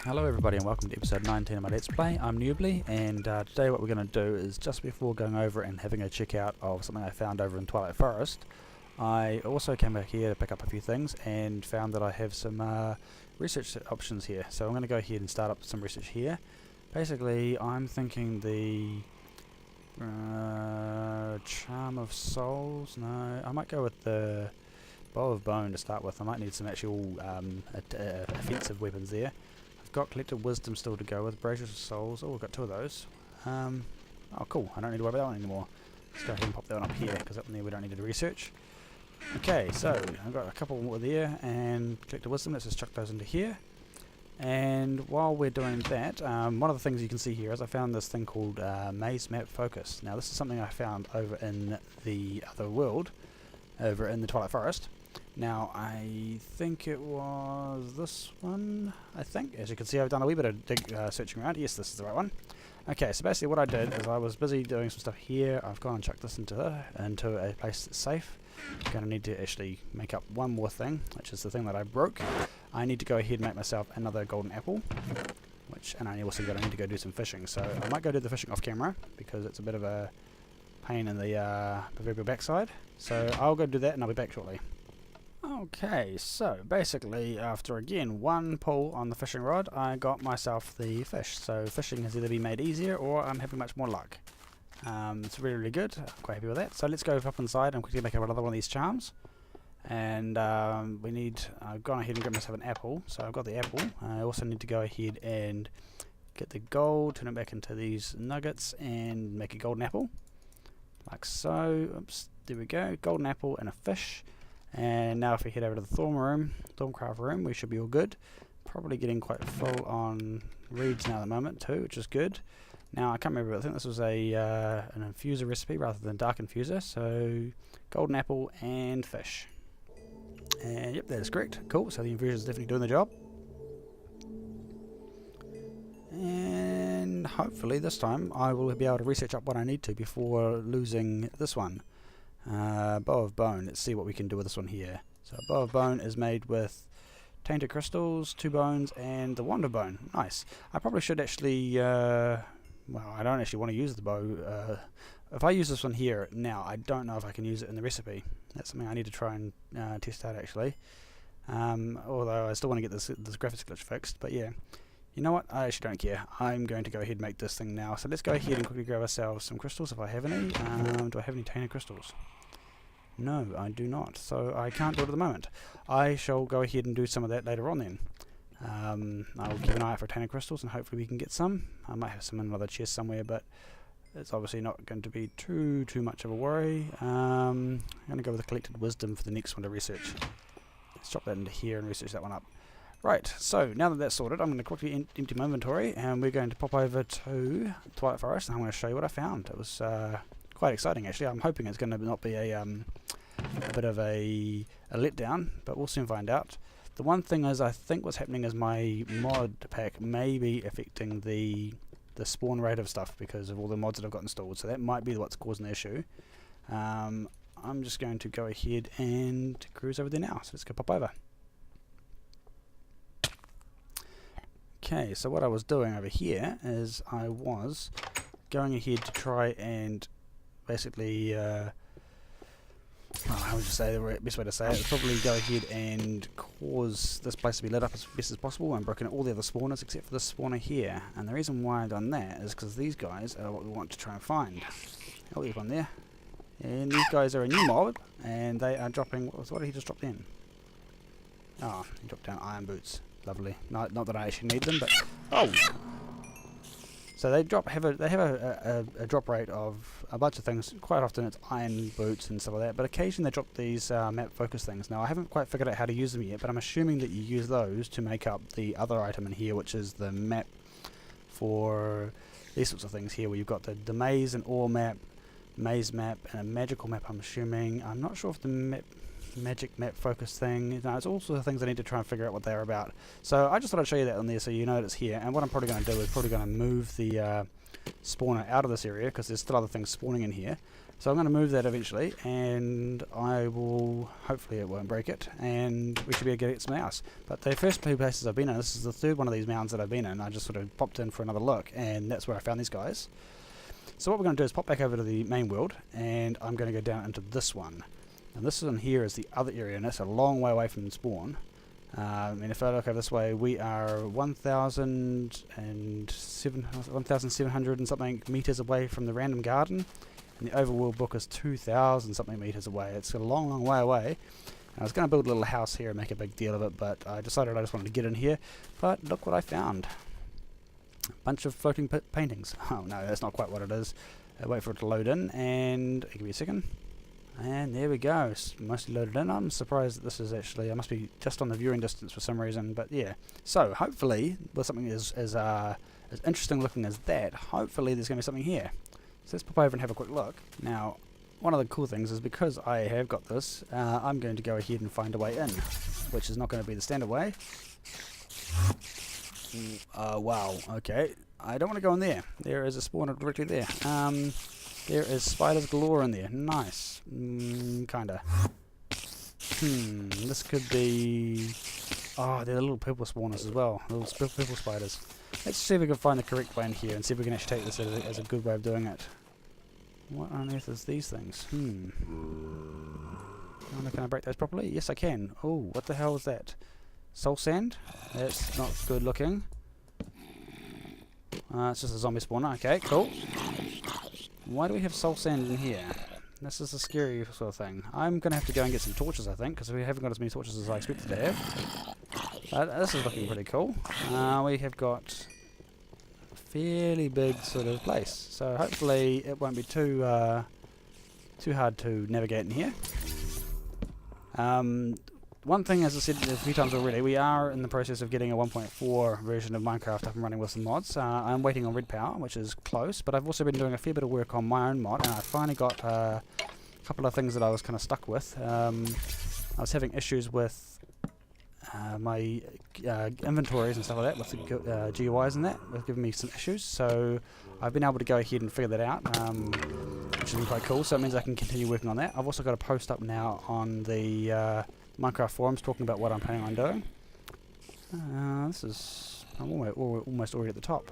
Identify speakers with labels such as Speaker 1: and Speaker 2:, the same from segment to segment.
Speaker 1: Hello everybody and welcome to episode 19 of my Let's Play. I'm Neoublie, and today what we're going to do is, just before going over and having a check out of something I found over in Twilight Forest, I also came back here to pick up a few things and found that I have some research options here. So I'm going to go ahead and start up some research here. Basically I'm thinking the Charm of Souls, no, I might go with the Bow of Bone to start with. I might need some actual offensive weapons there. I've got Collected Wisdom still to go with. Braziers of Souls. Oh, we've got two of those. Oh, cool. I don't need to worry about that one anymore. Let's go ahead and pop that one up here, because up in there we don't need to do research. Okay, so I've got a couple more there, and Collected Wisdom. Let's just chuck those into here. And while we're doing that, one of the things you can see here is I found this thing called Maze Map Focus. Now, this is something I found over in the other world, over in the Twilight Forest. Now, I think it was this one, I think. As you can see, I've done a wee bit of searching around. Yes, this is the right one. Okay, so basically what I did is I was busy doing some stuff here. I've gone and chucked this into a place that's safe. I'm going to need to actually make up one more thing, which is the thing that I broke. I need to go ahead and make myself another golden apple, and I also need to go do some fishing. So I might go do the fishing off camera, because it's a bit of a pain in the proverbial backside. So I'll go do that and I'll be back shortly. Okay, so basically after again one pull on the fishing rod, I got myself the fish. So fishing has either been made easier or I'm having much more luck. It's really, really good. I'm quite happy with that. So let's go up inside and quickly make up another one of these charms. And I've gone ahead and got myself an apple. So I've got the apple. I also need to go ahead and get the gold, turn it back into these nuggets and make a golden apple. Like so. Oops, there we go. Golden apple and a fish. And now if we head over to the Thorncraft room, we should be all good. Probably getting quite full on reeds now at the moment too, which is good. Now I can't remember, I think this was an infuser recipe rather than dark infuser. So golden apple and fish. And yep, that is correct. Cool, so the infuser is definitely doing the job. And hopefully this time I will be able to research up what I need to before losing this one. Bow of Bone. Let's see what we can do with this one here. So Bow of Bone is made with tainted crystals, 2 bones, and the Wand of Bone. Nice. I probably should actually, well, I don't actually want to use the bow. If I use this one here now, I don't know if I can use it in the recipe. That's something I need to try and test out actually. Although I still want to get this graphics glitch fixed, but yeah. You know what? I actually don't care. I'm going to go ahead and make this thing now. So let's go ahead and quickly grab ourselves some crystals if I have any. Do I have any tainted crystals? No, I do not. So I can't do it at the moment. I shall go ahead and do some of that later on then. I'll keep an eye out for tainted crystals and hopefully we can get some. I might have some in another chest somewhere, but it's obviously not going to be too much of a worry. I'm going to go with the Collected Wisdom for the next one to research. Let's drop that into here and research that one up. Right, so now that that's sorted, I'm going to quickly empty my inventory and we're going to pop over to Twilight Forest and I'm going to show you what I found. It was quite exciting actually. I'm hoping it's going to not be a bit of a letdown, but we'll soon find out. The one thing is, I think what's happening is my mod pack may be affecting the spawn rate of stuff because of all the mods that I've got installed, so that might be what's causing the issue. I'm just going to go ahead and cruise over there now, so let's go pop over. Okay, so what I was doing over here is I was going ahead to try and basically, how would you say the best way to say it? Is probably go ahead and cause this place to be lit up as best as possible and broken all the other spawners except for this spawner here. And the reason why I've done that is because these guys are what we want to try and find. Oh, there's one there. And these guys are a new mob, and they are dropping. What did he just drop in? Oh, he dropped down iron boots. Lovely. Not that I actually need them, but oh. So they have a drop rate of a bunch of things. Quite often it's iron boots and stuff like that, but occasionally they drop these map focus things. Now I haven't quite figured out how to use them yet, but I'm assuming that you use those to make up the other item in here, which is the map for these sorts of things here, where you've got the maze and ore map, maze map, and a magical map. I'm assuming. I'm not sure if the magic map focus thing. No, it's all sorts of things I need to try and figure out what they're about. So I just thought I'd show you that on there so you know that it's here. And what I'm probably going to do is probably going to move the spawner out of this area because there's still other things spawning in here. So I'm going to move that eventually, and I will, hopefully it won't break it, and we should be able to get something else. But the first two places I've been in, this is the third one of these mounds that I've been in. I just sort of popped in for another look, and that's where I found these guys. So what we're going to do is pop back over to the main world, and I'm going to go down into this one. And this one here is the other area, and that's a long way away from spawn. And if I look over this way, we are 1,700 and something meters away from the random garden. And the overworld book is 2,000 something meters away. It's a long, long way away. And I was going to build a little house here and make a big deal of it, but I decided I just wanted to get in here. But look what I found. A bunch of floating paintings. Oh no, that's not quite what it is. Wait for it to load in, and give me a second. And there we go. It's mostly loaded in. I'm surprised that this is actually, I must be just on the viewing distance for some reason, but yeah. So hopefully, with something as interesting looking as that, hopefully there's going to be something here. So let's pop over and have a quick look. Now, one of the cool things is because I have got this, I'm going to go ahead and find a way in, which is not going to be the standard way. Wow, okay. I don't want to go in there. There is a spawner directly there. There is spiders galore in there. Nice. Kinda. This could be... Oh, they're the little purple spawners as well. Little purple spiders. Let's see if we can find the correct way in here and see if we can actually take this as a good way of doing it. What on earth is these things? Can I break those properly? Yes, I can. Oh, what the hell is that? Soul sand? That's not good looking. It's just a zombie spawner. Okay, cool. Why do we have soul sand in here? This is a scary sort of thing. I'm going to have to go and get some torches, I think, because we haven't got as many torches as I expected to have. This is looking pretty cool. We have got a fairly big sort of place, so hopefully it won't be too hard to navigate in here. One thing, as I said a few times already, we are in the process of getting a 1.4 version of Minecraft up and running with some mods. I'm waiting on Redpower, which is close, but I've also been doing a fair bit of work on my own mod, and I finally got a couple of things that I was kind of stuck with. I was having issues with my inventories and stuff like that, with the GUIs and that, was giving me some issues, so I've been able to go ahead and figure that out, which has been quite cool, so it means I can continue working on that. I've also got a post up now on the Minecraft forums talking about what I'm planning on doing. I'm almost already at the top.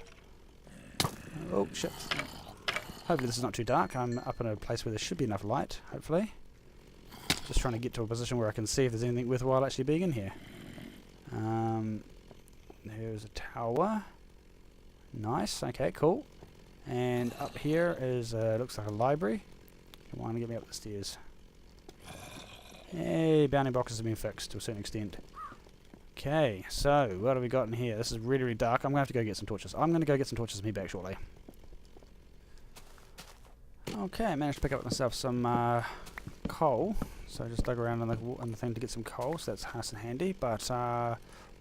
Speaker 1: Oh shit. Hopefully this is not too dark. I'm up in a place where there should be enough light, hopefully. Just trying to get to a position where I can see if there's anything worthwhile actually being in here. There's a tower. Nice, okay, cool. And up here is, looks like a library. Come on, get me up the stairs. Hey, bounty boxes have been fixed to a certain extent. Okay, so what have we got in here? This is really, really dark. I'm going to have to go get some torches. I'm going to go get some torches and be back shortly. Okay, I managed to pick up myself some coal. So I just dug around on the thing to get some coal, so that's nice and handy. But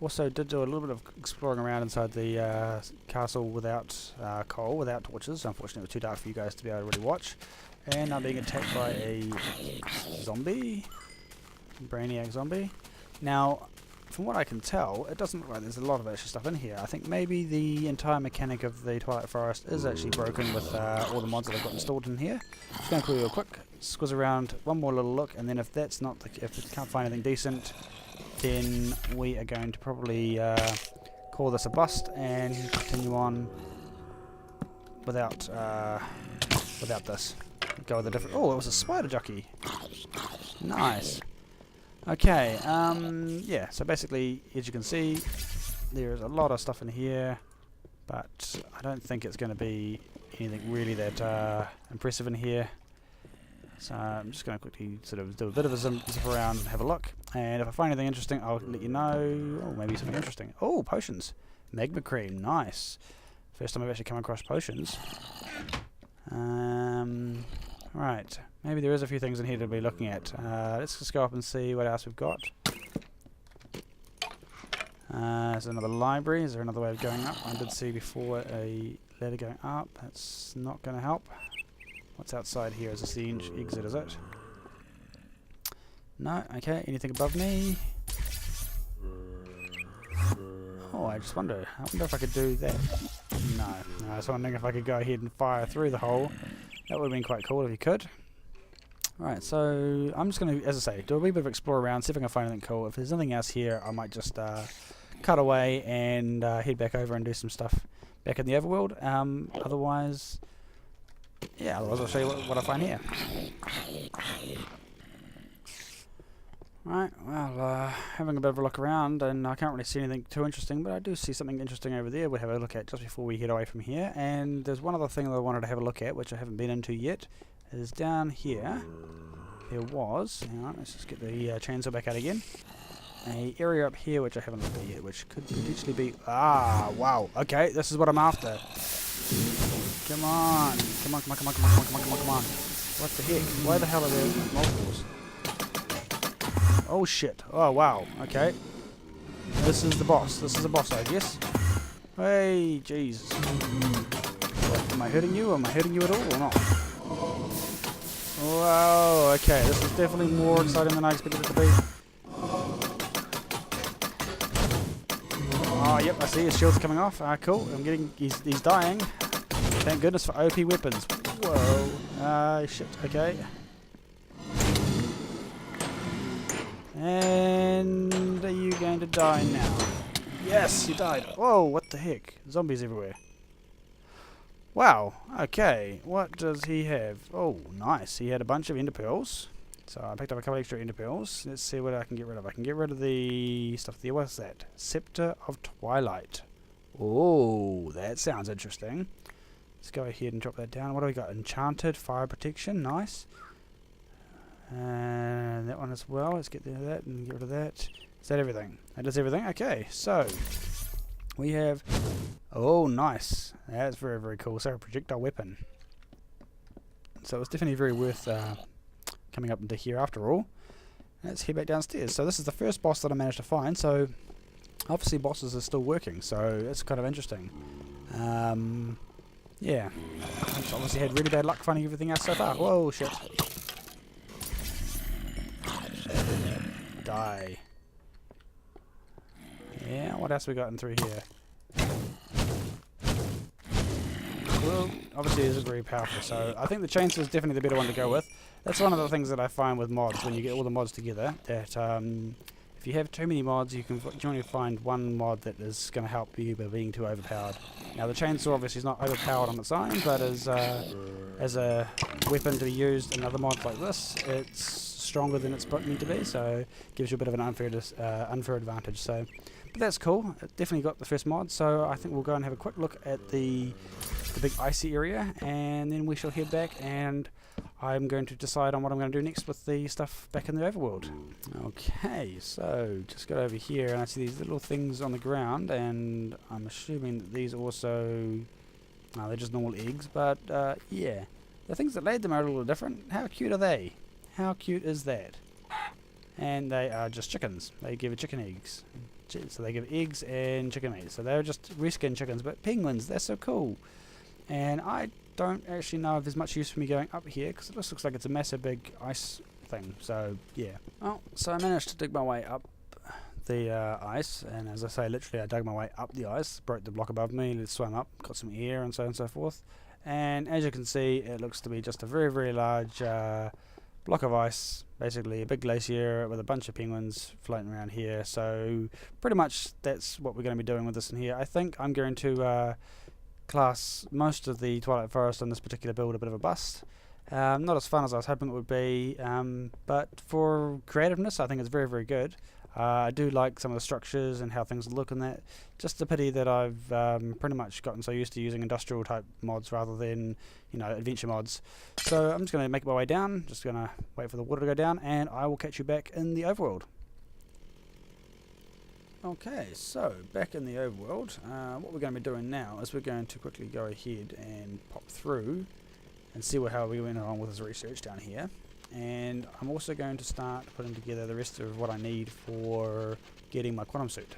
Speaker 1: also did do a little bit of exploring around inside the castle without coal, without torches. Unfortunately, it was too dark for you guys to be able to really watch. And I'm being attacked by a zombie. Brainiac zombie. Now, from what I can tell, it doesn't look like there's a lot of extra stuff in here. I think maybe the entire mechanic of the Twilight Forest is actually broken with all the mods that I've got installed in here. Just going to quickly real quick, squiz around, one more little look, and then if that's not if it can't find anything decent, then we are going to probably call this a bust and continue on without this. Go with a different. Oh, it was a spider jockey. Nice. Okay, yeah, so basically, as you can see, there is a lot of stuff in here, but I don't think it's going to be anything really that impressive in here. So I'm just going to quickly sort of do a bit of a zip around and have a look, and if I find anything interesting, I'll let you know. Oh, maybe something interesting. Oh, potions. Magma cream, nice. First time I've actually come across potions. Right, maybe there is a few things in here to be looking at. Let's just go up and see what else we've got. There's another library. Is there another way of going up? I did see before a ladder going up. That's not going to help. What's outside here? Is this the exit, is it? No, okay. Anything above me? Oh, I just wonder. I wonder if I could do that. No, I was wondering if I could go ahead and fire through the hole. That would have been quite cool if you could. Alright, so I'm just going to, as I say, do a wee bit of explore around, see if I can find anything cool. If there's anything else here, I might just cut away and head back over and do some stuff back in the overworld. Otherwise, yeah, otherwise I'll show you what I find here. Right, well, having a bit of a look around, and I can't really see anything too interesting, but I do see something interesting over there we'll have a look at just before we head away from here. And there's one other thing that I wanted to have a look at, which I haven't been into yet, is down here. There was, hang on, let's just get the chainsaw back out again. A area up here which I haven't looked at yet, which could potentially be, wow, okay, this is what I'm after. Come on. What the heck? Why the hell are there multiples? Oh shit. Oh wow. Okay. This is the boss. This is the boss, I guess. Hey, Jesus. What, am I hurting you? Am I hurting you at all or not? Wow. Okay. This is definitely more exciting than I expected it to be. Oh, yep. I see his shield's coming off. Cool. I'm getting. He's dying. Thank goodness for OP weapons. Whoa. Shit. Okay. And are you going to die now? Yes, you died. Whoa, what the heck? Zombies everywhere. Wow, okay. What does he have? Oh, nice. He had a bunch of ender pearls. So I picked up a couple extra ender pearls. Let's see what I can get rid of. I can get rid of the stuff there. What's that? Scepter of Twilight. Oh, that sounds interesting. Let's go ahead and drop that down. What do we got? Enchanted Fire Protection. Nice. And that one as well. Let's get rid of that and get rid of that. Is that everything? That is everything. Okay, so we have. Oh, nice. That's very, very cool. So a projectile weapon. So it's definitely very worth coming up into here after all. Let's head back downstairs. So this is the first boss that I managed to find. So obviously bosses are still working. So it's kind of interesting. Yeah. I've obviously had really bad luck finding everything else so far. Whoa, shit. Die. Yeah, what else we got in through here? Well, obviously it is very powerful, so I think the chainsaw is definitely the better one to go with. That's one of the things that I find with mods, when you get all the mods together, that if you have too many mods, you can generally find one mod that is going to help you by being too overpowered. Now the chainsaw obviously is not overpowered on its own, but as a weapon to be used in other mods like this, it's stronger than it's meant to be, so it gives you a bit of an unfair advantage. So, but that's cool. It definitely got the first mod, so I think we'll go and have a quick look at the big icy area, and then we shall head back, and I'm going to decide on what I'm going to do next with the stuff back in the overworld. Okay, so just got over here, and I see these little things on the ground, and I'm assuming that these also, no, they're just normal eggs, but yeah, the things that laid them are a little different. How cute are they? How cute is that? And they are just chickens. They give chicken eggs. So they give eggs and chicken eggs. So they're just reskin chickens, but penguins, they're so cool. And I don't actually know if there's much use for me going up here, because it just looks like it's a massive big ice thing. So yeah. Oh, so I managed to dig my way up the ice, and as I say, literally I dug my way up the ice, broke the block above me, swam up, got some air and so on and so forth. And as you can see, it looks to be just a very, very large block of ice, basically a big glacier with a bunch of penguins floating around here. So pretty much that's what we're going to be doing with this in here. I think I'm going to class most of the Twilight Forest on this particular build a bit of a bust. Not as fun as I was hoping it would be, but for creativeness I think it's very, very good. I do like some of the structures and how things look and that. Just a pity that I've pretty much gotten so used to using industrial type mods rather than, you know, adventure mods. So I'm just going to make my way down, just going to wait for the water to go down, and I will catch you back in the overworld. Okay, so back in the overworld, what we're going to be doing now is we're going to quickly go ahead and pop through and see how we went along with this research down here. And I'm also going to start putting together the rest of what I need for getting my quantum suit.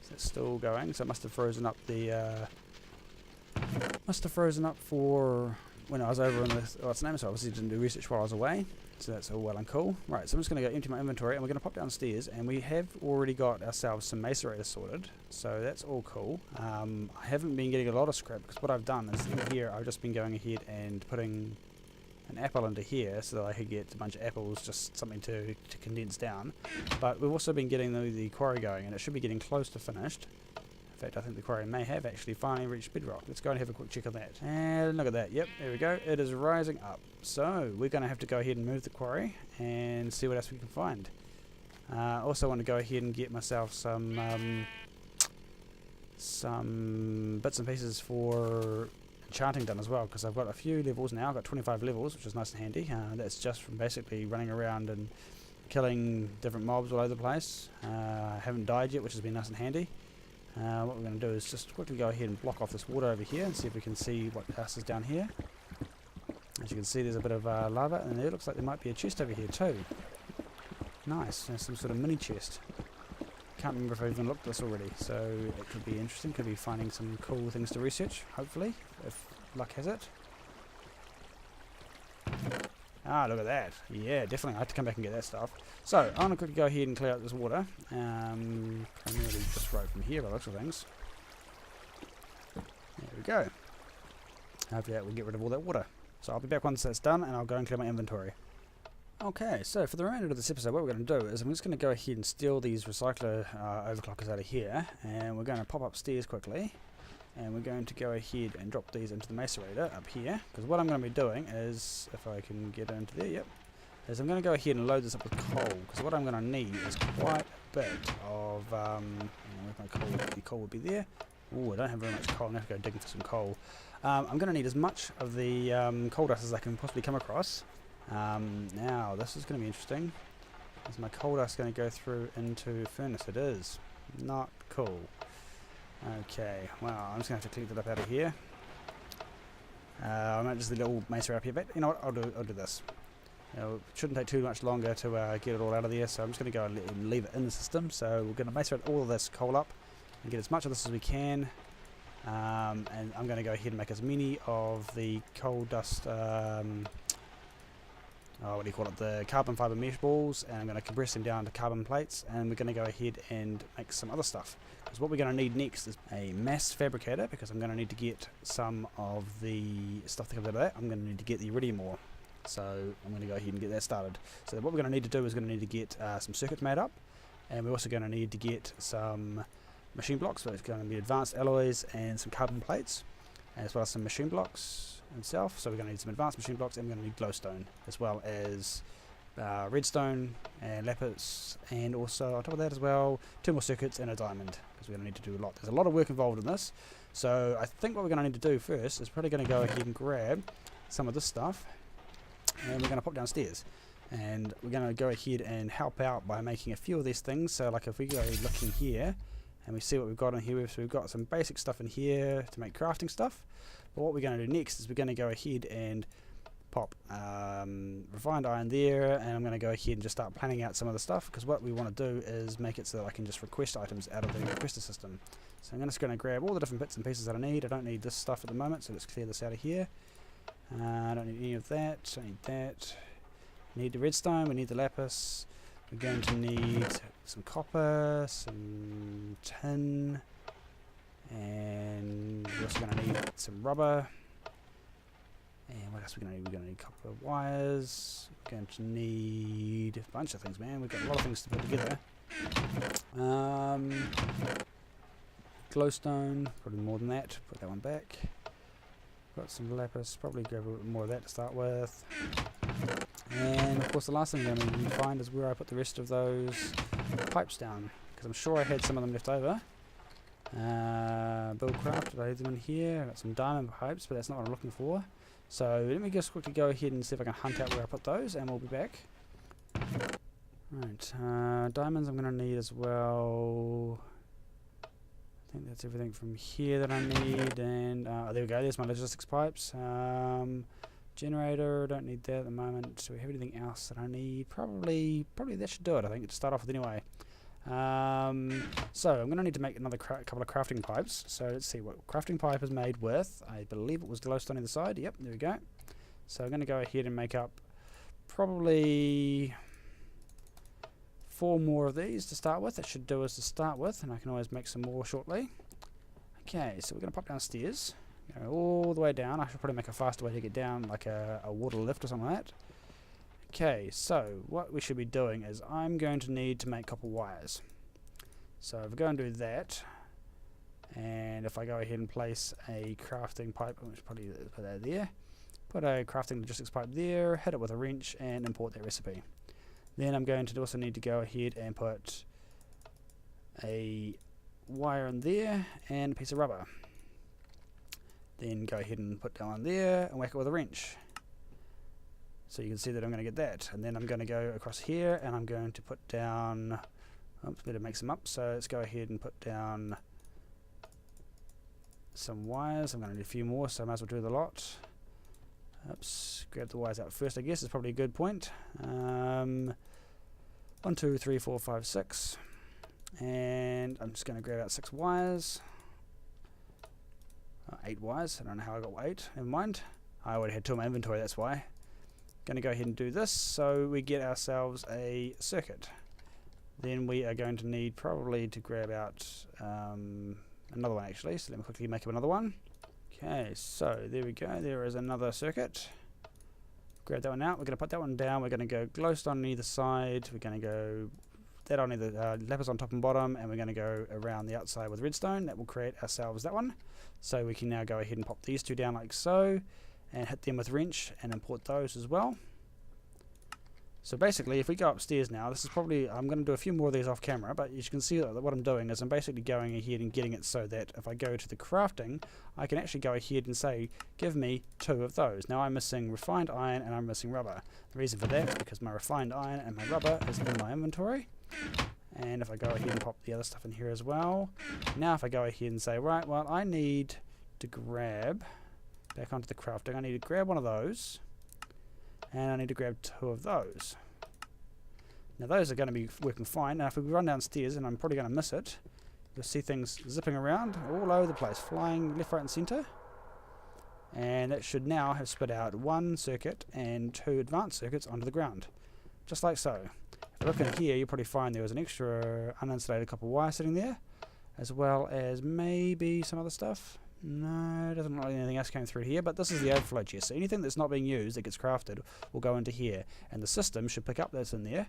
Speaker 1: So it's still going, so it must have frozen up the for when I was over in the what's the name, so obviously didn't do research while I was away. So that's all well and cool. Right, so I'm just going to go empty my inventory, and we're going to pop downstairs, and we have already got ourselves some macerators sorted, so that's all cool. I haven't been getting a lot of scrap, because what I've done is in here I've just been going ahead and putting an apple into here so that I could get a bunch of apples, just something to condense down. But we've also been getting the quarry going, and it should be getting close to finished. In fact, I think the quarry may have actually finally reached bedrock. Let's go and have a quick check on that. And look at that. Yep, there we go. It is rising up. So we're going to have to go ahead and move the quarry and see what else we can find. Also want to go ahead and get myself some bits and pieces for enchanting done as well, because I've got a few levels now. I've got 25 levels, which is nice and handy. That's just from basically running around and killing different mobs all over the place. I haven't died yet, which has been nice and handy. What we're going to do is just quickly go ahead and block off this water over here and see if we can see what else is down here. As you can see, there's a bit of lava, and it looks like there might be a chest over here too. Nice, there's some sort of mini chest. Can't remember if I've even looked at this already, so it could be interesting. Could be finding some cool things to research, hopefully, if luck has it. Ah, look at that. Yeah, definitely. I have to come back and get that stuff. So, I'm going to quickly go ahead and clear out this water. Primarily just right from here by the looks of things. There we go. Hopefully that will get rid of all that water. So I'll be back once that's done, and I'll go and clear my inventory. Okay, so for the remainder of this episode, what we're going to do is I'm just going to go ahead and steal these recycler overclockers out of here, and we're going to pop upstairs quickly, and we're going to go ahead and drop these into the macerator up here, because what I'm going to be doing is, if I can get into there, yep, is I'm going to go ahead and load this up with coal, because what I'm going to need is quite a bit of, where's my coal? The coal would be there. Oh, I don't have very much coal. I'm going to have to go digging for some coal. I'm going to need as much of the coal dust as I can possibly come across. Now, this is going to be interesting. Is my coal dust going to go through into furnace? It is. Not cool. Okay, well, I'm just going to have to clean it up out of here. I might just leave a little macer up here, but you know what, I'll do this. It shouldn't take too much longer to get it all out of there, so I'm just going to go and leave it in the system. So we're going to macerate all of this coal up and get as much of this as we can. And I'm going to go ahead and make as many of the coal dust, what do you call it, the carbon fibre mesh balls, and I'm going to compress them down to carbon plates, and we're going to go ahead and make some other stuff. Because what we're going to need next is a mass fabricator, because I'm going to need to get some of the stuff that comes out of that. I'm going to need to get the iridium ore, so I'm going to go ahead and get that started. So what we're going to need to do is going to need to get some circuits made up, and we're also going to need to get some machine blocks, so it's going to be advanced alloys and some carbon plates, as well as some machine blocks itself. So we're going to need some advanced machine blocks, and we're going to need glowstone, as well as redstone and lapis, and also on top of that as well 2 more circuits and a diamond, because we're going to need to do a lot. There's a lot of work involved in this, so I think what we're going to need to do first is probably going to go ahead and grab some of this stuff, and we're going to pop downstairs, and we're going to go ahead and help out by making a few of these things. So like if we go looking here and we see what we've got in here, so we've got some basic stuff in here to make crafting stuff. But what we're going to do next is we're going to go ahead and pop refined iron there, and I'm going to go ahead and just start planning out some of the stuff, because what we want to do is make it so that I can just request items out of the requester system. So I'm just going to grab all the different bits and pieces that I need. I don't need this stuff at the moment, so let's clear this out of here. I don't need any of that. Don't need that. Need the redstone. We need the lapis. We're going to need some copper, some tin, and we're also going to need some rubber. And what else are we going to need? We're going to need copper wires. We're going to need a bunch of things, man. We've got a lot of things to put together. Glowstone, probably more than that. Put that one back. Got some lapis, probably grab a bit more of that to start with. And of course the last thing I'm going to find is where I put the rest of those pipes down, because I'm sure I had some of them left over. Buildcraft, did I have them in here? I got some diamond pipes, but that's not what I'm looking for. So let me just quickly go ahead and see if I can hunt out where I put those, and we'll be back. Right, diamonds I'm going to need as well. I think that's everything from here that I need, and there we go, there's my logistics pipes. Generator, don't need that at the moment. Do we have anything else that I need? Probably that should do it, I think, to start off with anyway. So I'm going to need to make another couple of crafting pipes. So let's see what crafting pipe is made with. I believe it was glowstone on the side. Yep, there we go. So I'm going to go ahead and make up probably 4 more of these to start with. That should do us to start with, and I can always make some more shortly. Okay, so we're going to pop downstairs. Go all the way down. I should probably make a faster way to get down, like a water lift or something like that. Okay, so what we should be doing is I'm going to need to make copper wires. So if we go and do that, and if I go ahead and place a crafting pipe, which probably put that there, put a crafting logistics pipe there, hit it with a wrench, and import that recipe. Then I'm going to also need to go ahead and put a wire in there and a piece of rubber. Then go ahead and put down there and whack it with a wrench. So you can see that I'm going to get that. And then I'm going to go across here and I'm going to put down, oops, better make some up. So let's go ahead and put down some wires. I'm going to need a few more, so I might as well do the lot. Oops, grab the wires out first, I guess is probably a good point. 1, 2, 3, 4, 5, 6. And I'm just going to grab out 6 wires. 8 wires. I don't know how I got 8. Never mind. I already had 2 in my inventory, that's why. Going to go ahead and do this so we get ourselves a circuit. Then we are going to need probably to grab out another one actually. So let me quickly make up another one. Okay, so there we go. There is another circuit. Grab that one out. We're going to put that one down. We're going to go glowstone on either side. We're going to go that on either lapis on top and bottom, and we're going to go around the outside with redstone. That will create ourselves that one. So we can now go ahead and pop these 2 down like so, and hit them with wrench and import those as well. So basically, if we go upstairs now, this is probably, I'm going to do a few more of these off camera, but you can see that what I'm doing is I'm basically going ahead and getting it so that if I go to the crafting, I can actually go ahead and say, give me 2 of those. Now I'm missing refined iron and I'm missing rubber. The reason for that is because my refined iron and my rubber is in my inventory. And if I go ahead and pop the other stuff in here as well, now if I go ahead and say, right, well, I need to grab, back onto the crafting, I need to grab one of those, and I need to grab 2 of those. Now those are going to be working fine. Now if we run downstairs, and I'm probably going to miss it, you'll see things zipping around all over the place, flying left, right and centre. And it should now have spit out 1 circuit and 2 advanced circuits onto the ground. Just like so. If you look in here, you'll probably find there was an extra uninsulated copper wire sitting there, as well as maybe some other stuff. No, it doesn't look like anything else came through here, but this is the overflow chest. So anything that's not being used that gets crafted will go into here, and the system should pick up that's in there.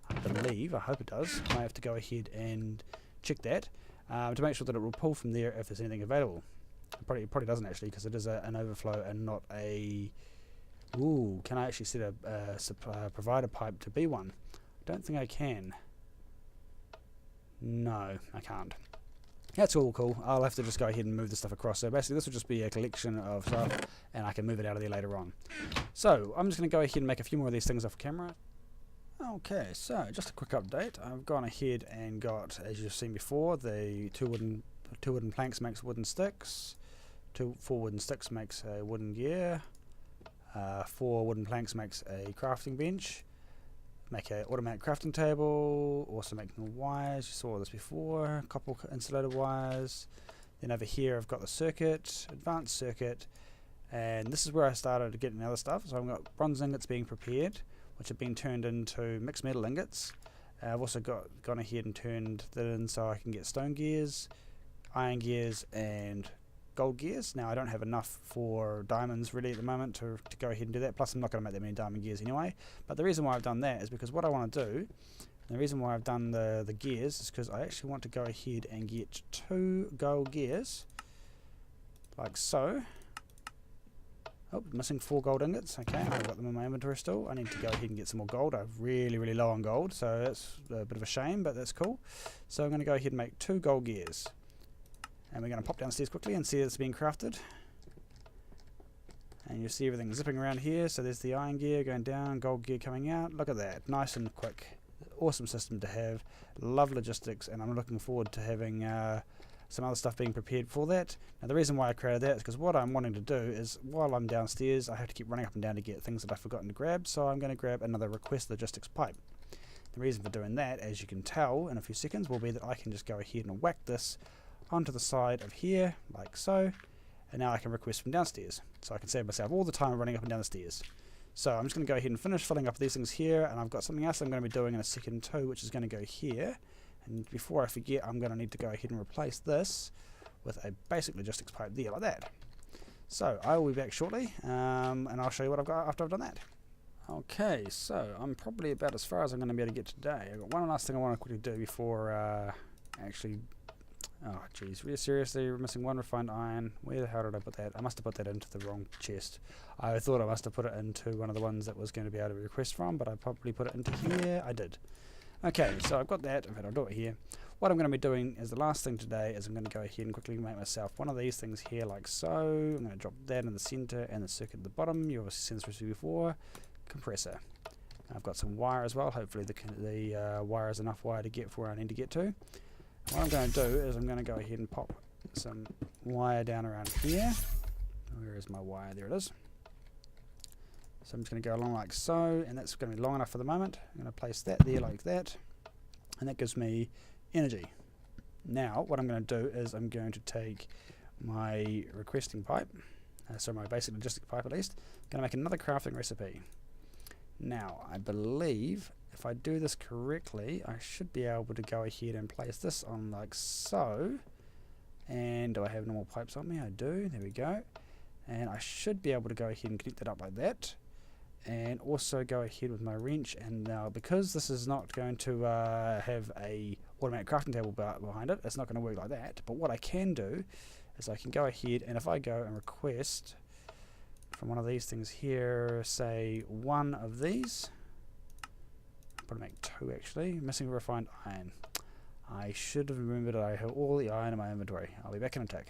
Speaker 1: I believe, I hope it does. I have to go ahead and check that to make sure that it will pull from there if there's anything available. It probably doesn't actually, because it is an overflow and not a... Ooh, can I actually set a provider pipe to be one? I don't think I can. No, I can't. That's all cool. I'll have to just go ahead and move the stuff across. So basically this will just be a collection of stuff and I can move it out of there later on. So I'm just going to go ahead and make a few more of these things off camera. Okay, so just a quick update. I've gone ahead and got, as you've seen before, the two wooden planks makes wooden sticks. 4 wooden sticks makes a wooden gear. 4 wooden planks makes a crafting bench. Make an automatic crafting table, also making wires, you saw this before, copper insulated wires. Then over here I've got the circuit, advanced circuit, and this is where I started getting other stuff. So I've got bronze ingots being prepared, which have been turned into mixed metal ingots. I've also gone ahead and turned that in so I can get stone gears, iron gears, and gold gears. Now I don't have enough for diamonds really at the moment to go ahead and do that, plus I'm not going to make that many diamond gears anyway. But the reason why I've done that is because what I want to do, and the reason why I've done the gears is because I actually want to go ahead and get 2 gold gears like so. Oh, missing 4 gold ingots. Okay, I've got them in my inventory still. I need to go ahead and get some more gold. I'm really low on gold, so that's a bit of a shame, but that's cool. So I'm going to go ahead and make 2 gold gears. And we're going to pop downstairs quickly and see it's being crafted. And you'll see everything zipping around here. So there's the iron gear going down, gold gear coming out. Look at that. Nice and quick. Awesome system to have. Love logistics, and I'm looking forward to having some other stuff being prepared for that. Now the reason why I created that is because what I'm wanting to do is while I'm downstairs I have to keep running up and down to get things that I've forgotten to grab, so I'm going to grab another request logistics pipe. The reason for doing that, as you can tell in a few seconds, will be that I can just go ahead and whack this onto the side of here like so, and now I can request from downstairs, so I can save myself all the time running up and down the stairs. So I'm just going to go ahead and finish filling up these things here, and I've got something else I'm going to be doing in a second too, which is going to go here. And before I forget, I'm going to need to go ahead and replace this with a basic logistics pipe there like that. So I will be back shortly, and I'll show you what I've got after I've done that. Okay, so I'm probably about as far as I'm going to be able to get today. I've got one last thing I want to quickly do before actually... Oh geez, really seriously, we're missing one refined iron. Where the hell did I put that? I must have put that into the wrong chest. I thought I must have put it into one of the ones that was going to be able to request from, but I probably put it into here. I did. Okay, so I've got that. In fact, I'll do it here. What I'm going to be doing is the last thing today is I'm going to go ahead and quickly make myself one of these things here like so. I'm going to drop that in the center and the circuit at the bottom. You've obviously seen this recipe before. Compressor. I've got some wire as well. Hopefully the wire is enough wire to get for where I need to get to. What I'm going to do is I'm going to go ahead and pop some wire down around here. Where is my wire? There it is. So I'm just going to go along like so, and that's going to be long enough for the moment. I'm going to place that there like that, and that gives me energy. Now what I'm going to do is I'm going to take my requesting pipe, so my basic logistic pipe at least, I'm going to make another crafting recipe. Now I believe if I do this correctly, I should be able to go ahead and place this on like so. And do I have normal pipes on me? I do. There we go. And I should be able to go ahead and connect it up like that. And also go ahead with my wrench. And now because this is not going to have a automatic crafting table behind it, it's not going to work like that. But what I can do is I can go ahead and if I go and request from one of these things here, say one of these. Probably make two actually. Missing refined iron. I should have remembered I have all the iron in my inventory. I'll be back in a tick.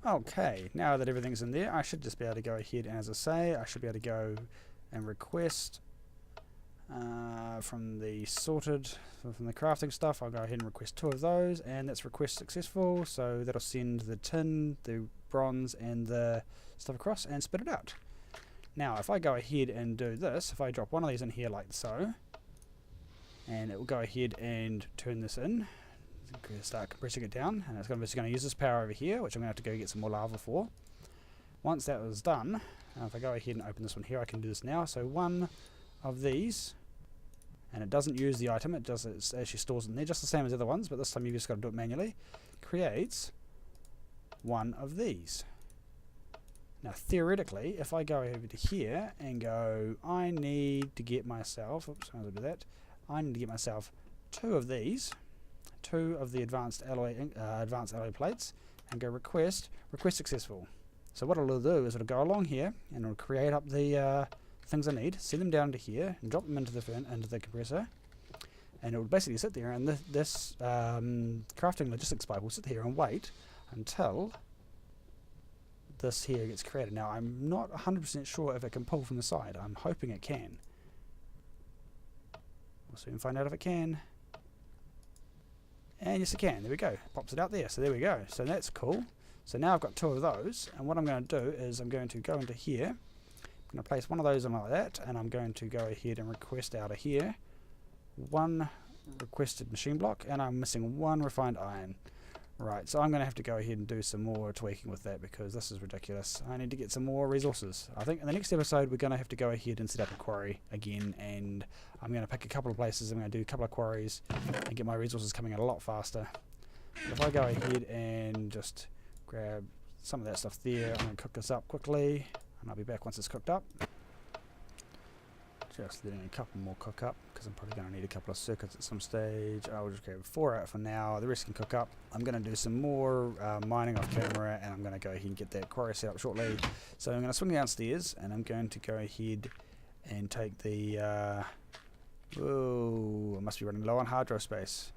Speaker 1: Okay, now that everything's in there, I should just be able to go ahead and as I say, I should be able to go and request from the sorted, from the crafting stuff, I'll go ahead and request two of those, and that's request successful, so that'll send the tin, the bronze, and the stuff across and spit it out. Now, if I go ahead and do this, if I drop one of these in here like so, and it will go ahead and turn this in, start compressing it down, and it's going to use this power over here, which I'm going to have to go get some more lava for. Once that was done, if I go ahead and open this one here, I can do this now. So one of these, and it doesn't use the item, it actually stores it in there, just the same as the other ones, but this time you've just got to do it manually, creates one of these. Now theoretically, if I go over to here and go, I need to get myself, oops, I do that, I need to get myself two of these, two of the advanced alloy plates, and go request successful. So what it'll do is it'll go along here and it'll create up the things I need, send them down to here, and drop them into the compressor, and it will basically sit there. And this crafting logistics pipe will sit here and wait until this here gets created. Now I'm not 100% sure if it can pull from the side. I'm hoping it can. We'll soon find out if it can. And yes it can, there we go, pops it out there, so there we go, so that's cool. So now I've got two of those, and what I'm going to do is I'm going to go into here, I'm going to place one of those in like that, and I'm going to go ahead and request out of here one requested machine block, and I'm missing one refined iron. Right, so I'm going to have to go ahead and do some more tweaking with that because this is ridiculous. I need to get some more resources. I think in the next episode we're going to have to go ahead and set up a quarry again, and I'm going to pick a couple of places, I'm going to do a couple of quarries and get my resources coming in a lot faster. But if I go ahead and just grab some of that stuff there, I'm going to cook this up quickly, and I'll be back once it's cooked up. Just letting a couple more cook up because I'm probably going to need a couple of circuits at some stage. I'll just grab 4 out for now. The rest can cook up. I'm going to do some more mining off camera, and I'm going to go ahead and get that quarry set up shortly. So I'm going to swing downstairs, and I'm going to go ahead and take the whoa, I must be running low on hard drive space.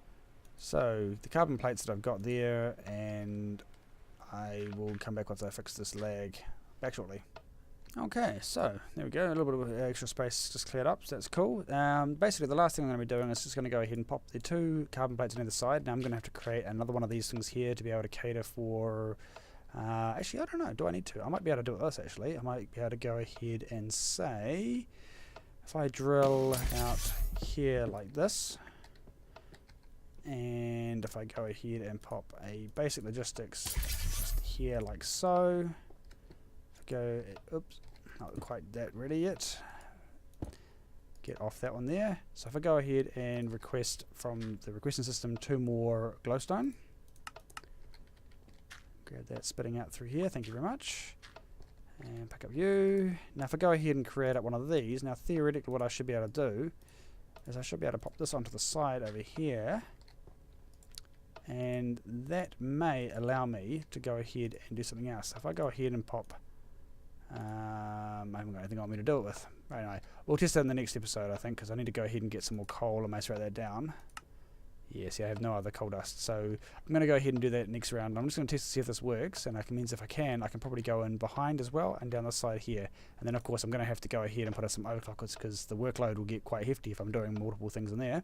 Speaker 1: So the carbon plates that I've got there, and I will come back once I fix this lag. Back shortly. Okay, so there we go, a little bit of extra space just cleared up, so that's cool. Basically the last thing I'm going to be doing is just going to go ahead and pop the 2 carbon plates on either side. Now I'm going to have to create another one of these things here to be able to cater for, actually I don't know, do I need to? I might be able to do it with this actually. I might be able to go ahead and say, if I drill out here like this, and if I go ahead and pop a basic logistics just here like so, go, oops, not quite that ready yet, get off that one there. So if I go ahead and request from the requesting system 2 more glowstone, grab that spitting out through here, thank you very much, And pick up you. Now if I go ahead and create up one of these, now theoretically what I should be able to do is I should be able to pop this onto the side over here, and that may allow me to go ahead and do something else. If I go ahead and pop, I haven't got anything I want me to do it with. Anyway, we'll test that in the next episode, I think, because I need to go ahead and get some more coal and macerate that down. Yes, I have no other coal dust, so I'm going to go ahead and do that next round. I'm just going to test to see if this works, and that means if I can probably go in behind as well and down the side here. And then of course I'm going to have to go ahead and put in some overclockers because the workload will get quite hefty if I'm doing multiple things in there.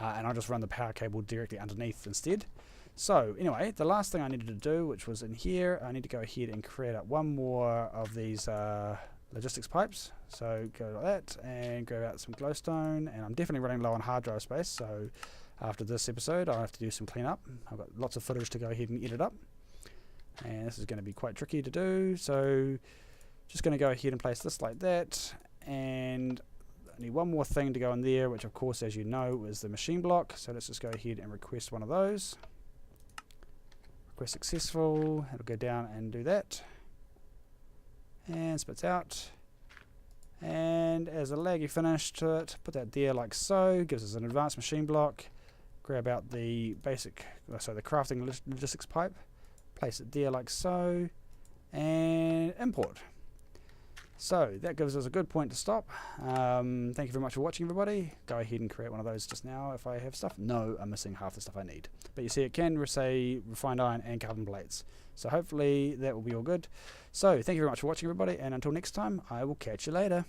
Speaker 1: And I'll just run the power cable directly underneath instead. So anyway, the last thing I needed to do, which was in here, I need to go ahead and create up one more of these logistics pipes. So go like that and grab out some glowstone, and I'm definitely running low on hard drive space, so after this episode I'll have to do some cleanup. I've got lots of footage to go ahead and edit up, and this is going to be quite tricky to do, so just going to go ahead and place this like that, and I need one more thing to go in there, which of course, as you know, is the machine block. So let's just go ahead and request one of those. Request successful. It'll go down and do that, and spits out. And as a laggy finish to it, put that there like so. Gives us an advanced machine block. Grab out the basic, so the crafting logistics pipe. Place it there like so, and import. So that gives us a good point to stop. Thank you very much for watching, everybody. Go ahead and create one of those just now if I have stuff. No, I'm missing half the stuff I need. But you see, it can say refined iron and carbon plates. So hopefully that will be all good. So thank you very much for watching, everybody, and until next time, I will catch you later.